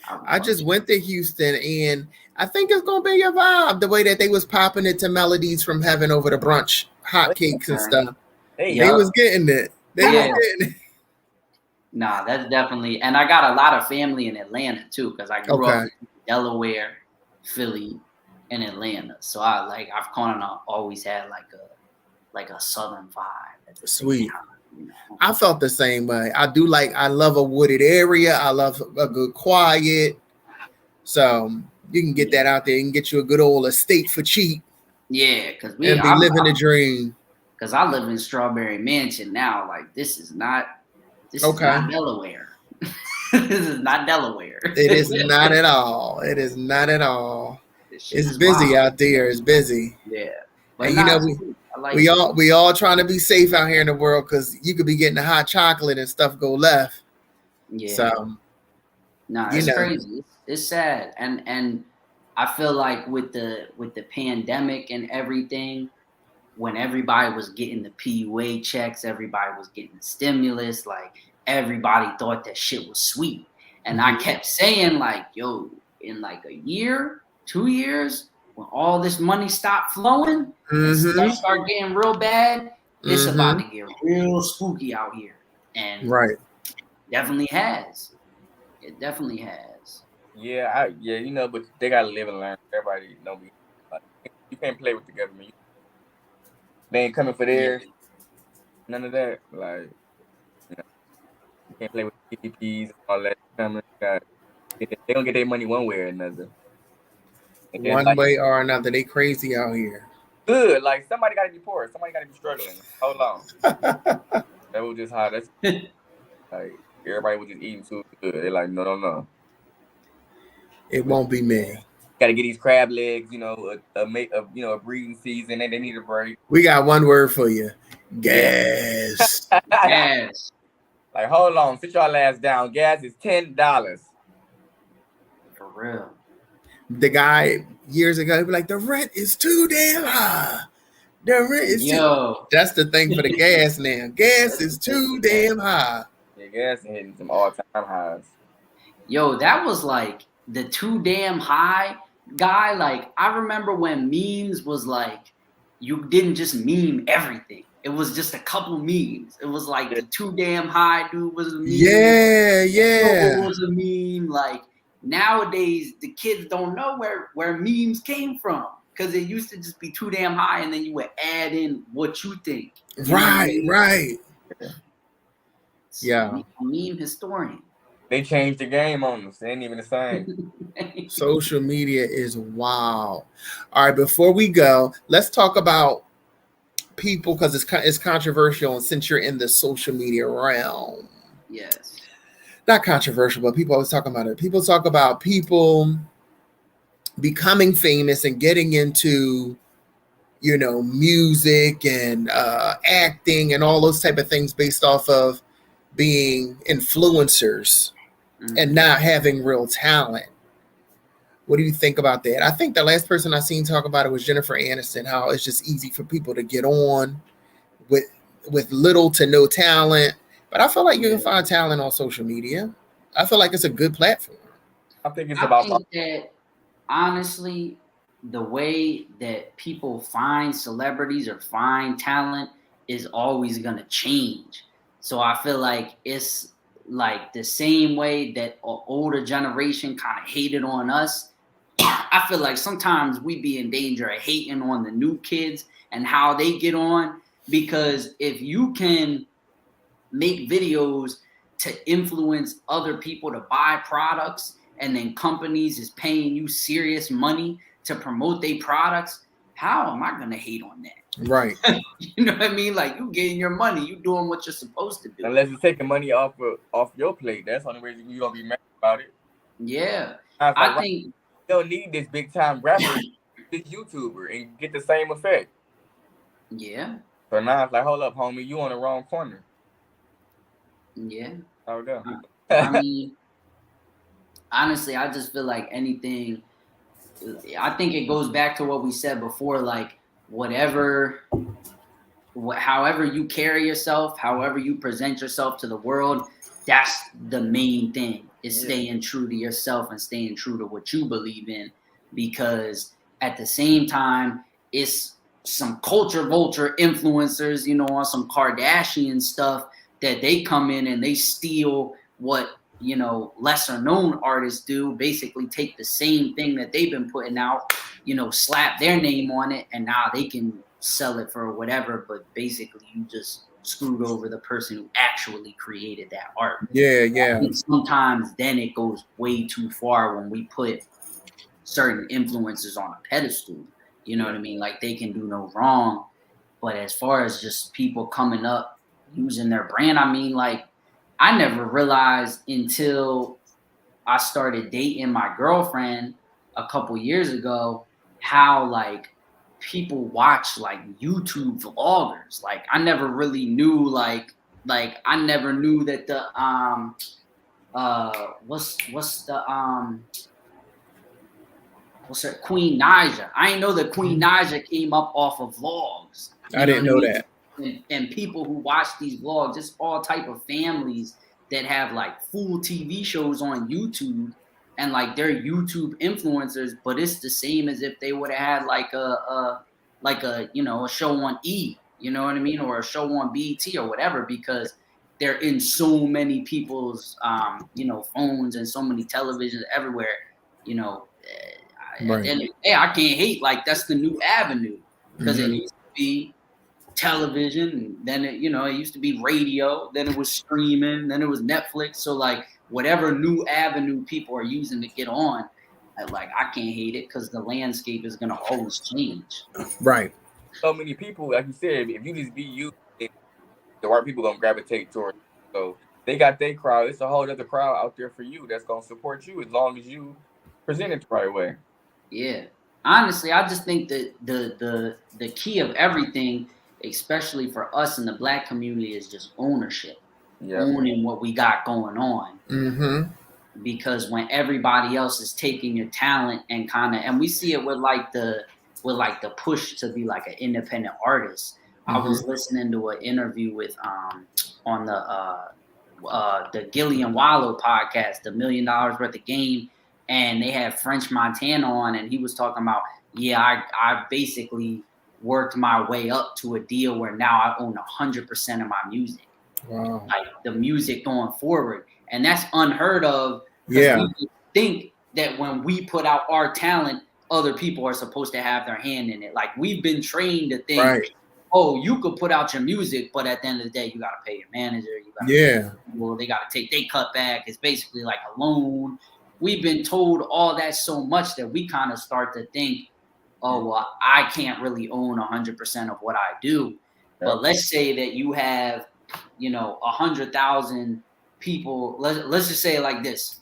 I just went to Houston, and I think it's gonna be your vibe. The way that they was popping it to Melodies from Heaven over the brunch, hotcakes and stuff. They was getting it. They was getting it. Nah, that's definitely. And I got a lot of family in Atlanta too, because I grew up in Delaware, Philly, and Atlanta. So I've kind of always had like a southern vibe. Sweet. I felt the same way. I love a wooded area. I love a good quiet. So you can get that out there. You can get you a good old estate for cheap. Yeah, because be living the dream. Because I live in Strawberry Mansion now. Like this is not Delaware. This is not Delaware. It is not at all. It is not at all. It's busy out there. It's busy. Yeah. But we all trying to be safe out here in the world because you could be getting the hot chocolate and stuff go left. Yeah. So it's crazy. It's sad. And I feel like with the pandemic and everything, when everybody was getting the PUA checks, everybody was getting the stimulus, like everybody thought that shit was sweet. And I kept saying like, yo, in like a year, 2 years, when all this money stopped flowing, and stuff start getting real bad, it's about to get real spooky out here. And definitely has. It definitely has. Yeah, but they gotta live and learn. Everybody know me. You can't play with the government. They ain't coming for theirs. None of that. Like, you know, you can't play with PPPs and all that. They don't get their money one way or another. And then, One way or another, they crazy out here. Good. Like, somebody got to be poor. Somebody got to be struggling. Hold on. That was just how that's like. Everybody was just eating too good. They're like, no. It won't be me. Got to get these crab legs. You know, a breeding season, and they need a break. We got one word for you: gas. Gas. Like, hold on, sit y'all ass down. Gas is $10. For real. The guy years ago, he'd be like, the rent is too damn high. The rent is too. That's the thing for the gas now. Gas is too damn high. Yeah, gas is hitting some all-time highs. Yo, that was like the too damn high guy. Like, I remember when memes was like, you didn't just meme everything. It was just a couple memes. It was like the too damn high dude was a meme. Yeah. It was a meme. Like, nowadays, the kids don't know where memes came from because it used to just be too damn high, and then you would add in what you think. Right. Yeah. Meme historian. They changed the game on us. They ain't even the same. Social media is wild. All right, before we go, let's talk about people because it's controversial, and since you're in the social media realm. Yes. Not controversial, but people always talk about it. People talk about people becoming famous and getting into, music and acting and all those type of things based off of being influencers and not having real talent. What do you think about that? I think the last person I seen talk about it was Jennifer Aniston, how it's just easy for people to get on with little to no talent. But I feel like you can find talent on social media. I feel like it's a good platform. I think that, honestly, the way that people find celebrities or find talent is always going to change. So I feel like it's like the same way that an older generation kind of hated on us. I feel like sometimes we be in danger of hating on the new kids and how they get on, because if you can make videos to influence other people to buy products, and then companies is paying you serious money to promote their products, how am I going to hate on that? Right. You know what I mean? Like, you getting your money, you doing what you're supposed to do. Unless you're taking money off your plate. That's the only way you're going to be mad about it. Yeah. I think you don't need this big time rapper, this YouTuber, and get the same effect. Yeah. So now it's like, hold up, homie, you on the wrong corner. Yeah. How we go? I mean, honestly, I just feel like anything. I think it goes back to what we said before. Like, however you carry yourself, however you present yourself to the world, that's the main thing. Is staying true to yourself and staying true to what you believe in. Because at the same time, it's some culture vulture influencers, on some Kardashian stuff, that they come in and they steal what, lesser known artists do, basically take the same thing that they've been putting out, slap their name on it, and now they can sell it for whatever, but basically you just screwed over the person who actually created that art. Yeah. And sometimes then it goes way too far when we put certain influencers on a pedestal. You know what I mean? Like, they can do no wrong. But as far as just people coming up using their brand, I mean, like, I never realized until I started dating my girlfriend a couple years ago how, like, people watch, like, YouTube vloggers. Like, I never really knew, like I never knew that the what's her Queen Naija. I didn't know that Queen Naija came up off of vlogs. I didn't know that. And people who watch these vlogs, it's all type of families that have, like, full TV shows on YouTube, and, like, they're YouTube influencers, but it's the same as if they would have had like a show on E, you know what I mean, or a show on BET or whatever, because they're in so many people's phones and so many televisions everywhere, Right. And I can't hate, like, that's the new avenue, because it used to be television, and then it used to be radio, then it was streaming, then it was Netflix. So like whatever new avenue people are using to get on, I can't hate it because the landscape is gonna always change. Right. So many people, like you said, if you just be you, the right people gonna gravitate towards you. So they got their crowd. It's a whole other crowd out there for you that's gonna support you as long as you present it the right way. Yeah. Honestly, I just think that the key of everything, especially for us in the Black community, is just ownership. Yeah. Owning what we got going on. Mm-hmm. Because when everybody else is taking your talent and and we see it with the push to be like an independent artist. I was listening to an interview with on the Gillian Wallow podcast, the $1 Million Worth of Game, and they had French Montana on, and he was talking about, I basically worked my way up to a deal where now I own 100% of my music. Wow. Like the music going forward. And that's unheard of. Yeah. We think that when we put out our talent, other people are supposed to have their hand in it. Like we've been trained to think, oh, you could put out your music, but at the end of the day, you got to pay your manager. You gotta they got to take they cut back. It's basically like a loan. We've been told all that so much that we kind of start to think, oh, well, I can't really own 100% of what I do. But let's say that you have 100,000 people. Let's just say it like this: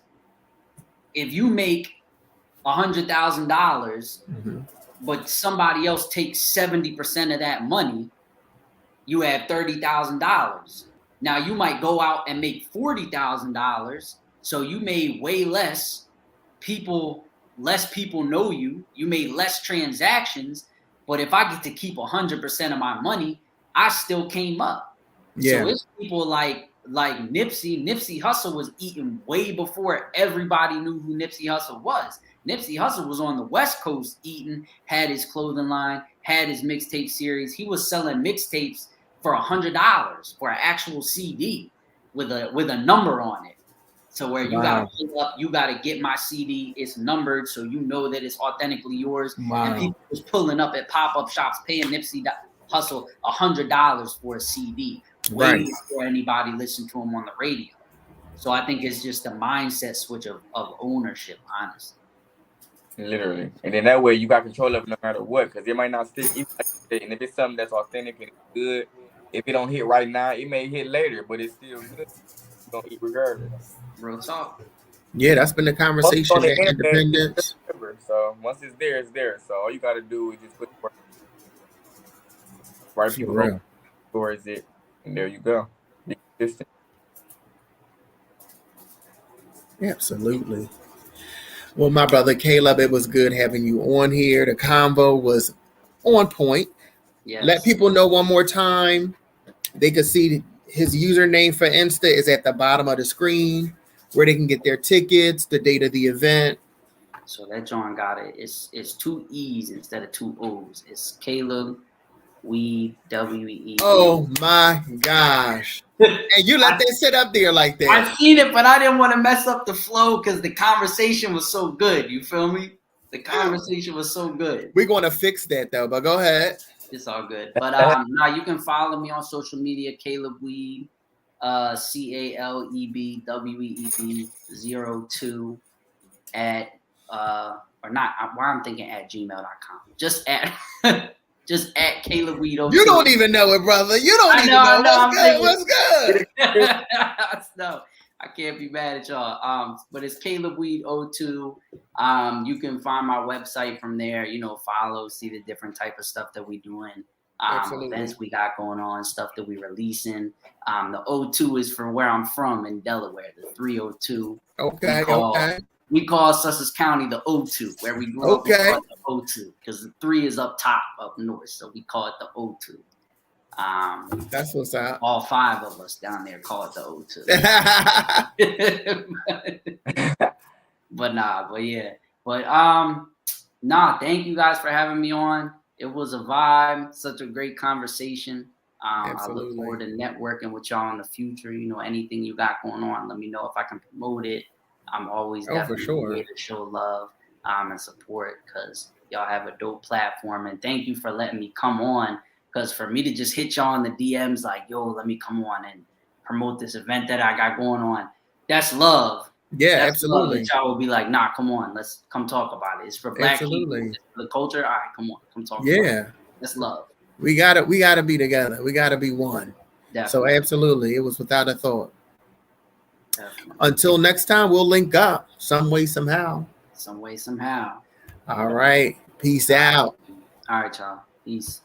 if you make $100,000, but somebody else takes 70% of that money, you have $30,000. Now you might go out and make $40,000, so you made way less. Less people know you. You made less transactions, but if I get to keep 100% of my money, I still came up. Yeah. So it's people like Nipsey. Nipsey Hussle was eating way before everybody knew who Nipsey Hussle was. Nipsey Hussle was on the West Coast eating, had his clothing line, had his mixtape series. He was selling mixtapes for $100 for an actual CD with a number on it. So where you gotta pull up, you gotta get my CD. It's numbered, so you know that it's authentically yours. Wow. And people was pulling up at pop-up shops, paying Nipsey Hussle $100 for a CD, way before anybody listened to him on the radio. So I think it's just a mindset switch of ownership, honestly. Literally, and then that way you got control of it no matter what, because it might not stick. And if it's something that's authentic and good, if it don't hit right now, it may hit later, but it's still good. It's gonna eat regardless. Real talk. Yeah, that's been the conversation at Independence. So once it's there, it's there. So all you got to do is just put the work. Right people towards it, and there you go. Be consistent. Absolutely. Well, my brother Caleb, it was good having you on here. The convo was on point. Yes. Let people know one more time. They can see his username for Insta is at the bottom of the screen, where they can get their tickets, the date of the event. So that John got it. It's 2 E's instead of 2 O's. It's Caleb Weed, WEE. Oh my gosh. And you let that sit up there like that. I seen it, but I didn't want to mess up the flow because the conversation was so good. You feel me? The conversation was so good. We're going to fix that though, but go ahead. It's all good. But now you can follow me on social media, Caleb Weed, CalebWeeb02 at or not. Why I'm thinking at gmail.com. Just at Caleb Weed. You don't even know it, brother. You don't even know. What's good? No, I can't be mad at y'all. But it's Caleb Weed 02. You can find my website from there. Follow, see the different type of stuff that we doing. Events we got going on, stuff that we releasing. The 02 is from where I'm from in Delaware. The 302. Okay. We call Sussex County the 02, where we grew up. We call it the 02 because the 3 is up top, up north, so we call it the 02. That's what's up. All 5 of us down there call it the 02. Thank you guys for having me on. It was a vibe, such a great conversation. I look forward to networking with y'all in the future. Anything you got going on, let me know if I can promote it. I'm always definitely here to show love and support because y'all have a dope platform. And thank you for letting me come on Because for me to just hit y'all in the DMs like, yo, let me come on and promote this event that I got going on, that's love. Yeah, that's absolutely. Love. Y'all will be like, nah, come on, let's come talk about it. It's for Black Absolutely. people, it's for the culture. All right, come on, come talk. Yeah, about it. That's love. We gotta be together. We gotta be one. Definitely. So absolutely, it was without a thought. Definitely. Until next time, we'll link up some way, somehow. Some way, somehow. All right. Peace out. All right, y'all. Peace.